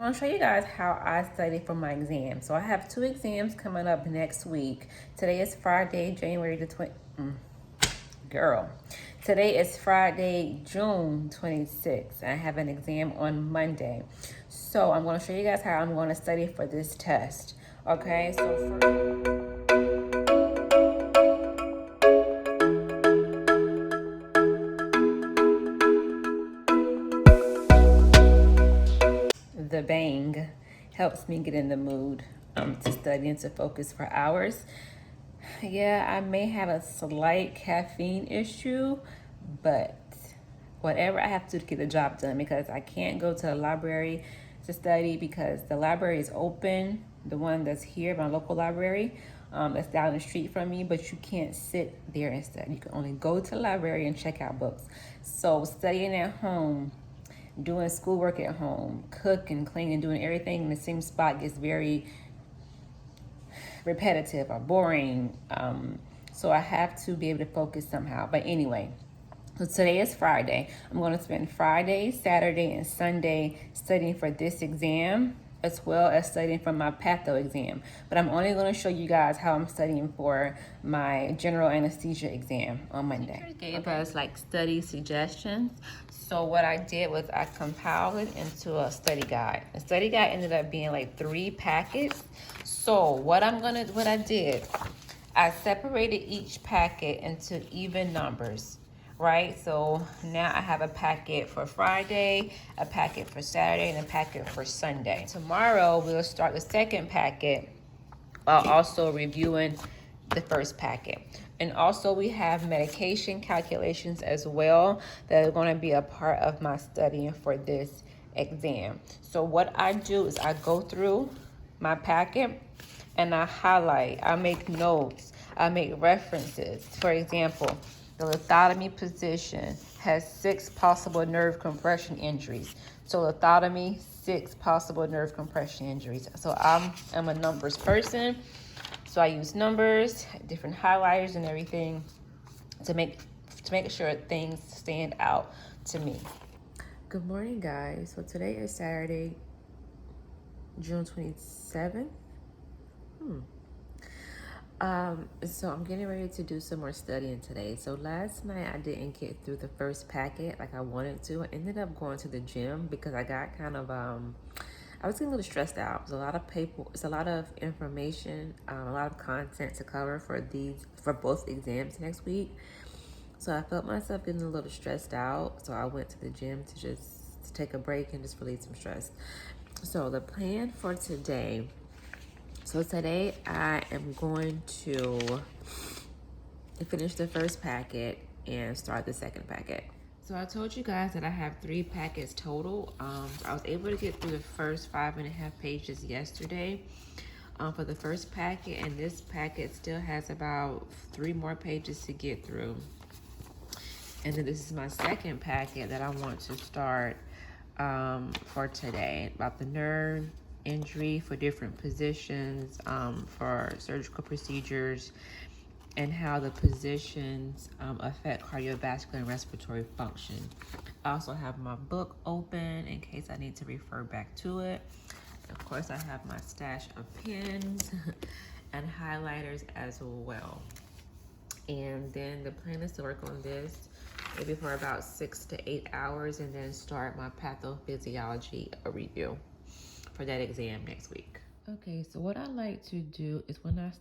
I want to show you guys how I study for my exam. So I have two exams coming up next week. Today is Friday, January the 20th. Girl. Today is Friday, June 26th. I have an exam on Monday. So I'm going to show you guys how I'm going to study for this test. Okay, so the bang helps me get in the mood to study and to focus for hours. Yeah, I may have a slight caffeine issue, but whatever I have to do to get the job done, because I can't go to the library to study because the library is open. The one that's here, my local library, that's down the street from me, but you can't sit there and study. You can only go to the library and check out books. So studying at home, doing schoolwork at home, cooking, cleaning, doing everything in the same spot gets very repetitive or boring. So I have to be able to focus somehow. But anyway, so today is Friday. I'm going to spend Friday, Saturday, and Sunday studying for this exam, as well as studying for my patho exam. But I'm only going to show you guys how I'm studying for my general anesthesia exam on Monday. Teachers gave us like study suggestions. So what I did was I compiled it into a study guide. The study guide ended up being like 3 packets. So what I did, I separated each packet into even numbers, right? So now I have a packet for Friday, a packet for Saturday, and a packet for Sunday. Tomorrow we'll start the second packet while also reviewing the first packet. And also we have medication calculations as well that are going to be a part of my studying for this exam. So what I do is I go through my packet and I highlight, I make notes, I make references. For example, the lithotomy position has 6 possible nerve compression injuries. So lithotomy, 6 possible nerve compression injuries. So I'm a numbers person. So I use numbers, different highlighters and everything to make sure things stand out to me. Good morning, guys. So today is Saturday, June 27th. So I'm getting ready to do some more studying today. So last night I didn't get through the first packet like I wanted to. I ended up going to the gym because I got kind of I was getting a little stressed out. It's a lot of paper, it's a lot of information, a lot of content to cover for both exams next week. So I felt myself getting a little stressed out. So I went to the gym to take a break and just relieve some stress. So the plan for today. So today I am going to finish the first packet and start the second packet. So I told you guys that I have 3 packets total. I was able to get through the first 5.5 pages yesterday for the first packet, and this packet still has about 3 more pages to get through. And then this is my second packet that I want to start for today, about the nerve injury for different positions, for surgical procedures, and how the positions affect cardiovascular and respiratory function. I also have my book open in case I need to refer back to it. Of course, I have my stash of pens and highlighters as well. And then the plan is to work on this maybe for about 6 to 8 hours and then start my pathophysiology review for that exam next week. Okay, so what I like to do is when I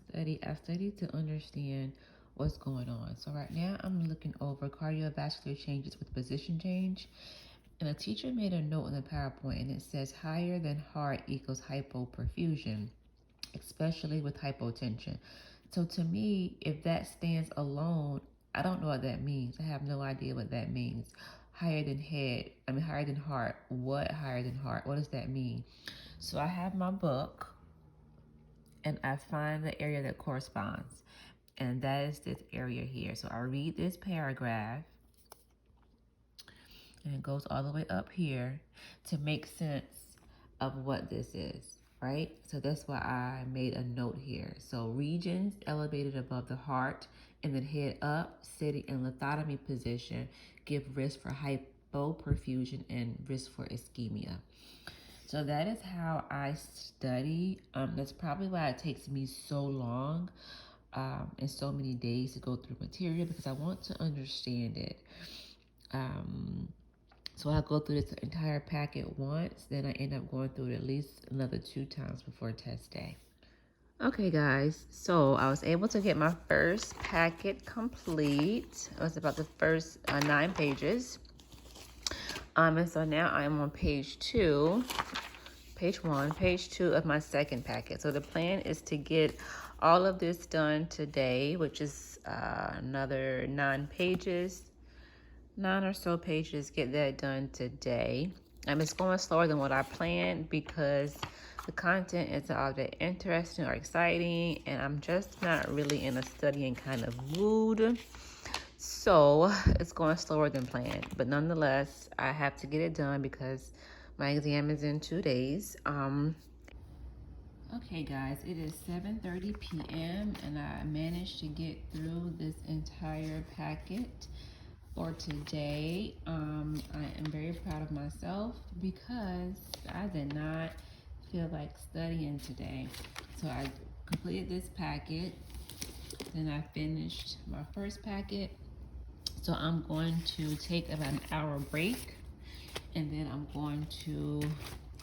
study to understand what's going on. So right now I'm looking over cardiovascular changes with position change. And a teacher made a note in the PowerPoint and it says higher than heart equals hypoperfusion, especially with hypotension. So to me, if that stands alone, I don't know what that means. I have no idea what that means. Higher than heart. What higher than heart? What does that mean? So I have my book and I find the area that corresponds. And that is this area here. So I read this paragraph and it goes all the way up here to make sense of what this is, right? So that's why I made a note here. So regions elevated above the heart and then head up, sitting in lithotomy position, give risk for hypoperfusion and risk for ischemia. So that is how I study. That's probably why it takes me so long and so many days to go through material, because I want to understand it. So I go through this entire packet once, then I end up going through it at least another 2 times before test day. Okay guys, so I was able to get my first packet complete. It was about the first 9 pages. And so now I'm on page 2, page 1, page 2 of my second packet. So the plan is to get all of this done today, which is another 9 pages. 9 or so pages, get that done today. It's going slower than what I planned because the content is all that interesting or exciting, and I'm just not really in a studying kind of mood. So it's going slower than planned, but nonetheless, I have to get it done because my exam is in 2 days. Okay guys, it is 7:30 p.m. and I managed to get through this entire packet for today. I am very proud of myself because I did not feel like studying today. So I completed this packet, then I finished my first packet. So I'm going to take about an hour break, and then I'm going to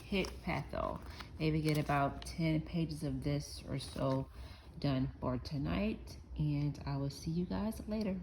hit patho. Maybe get about 10 pages of this or so done for tonight, and I will see you guys later.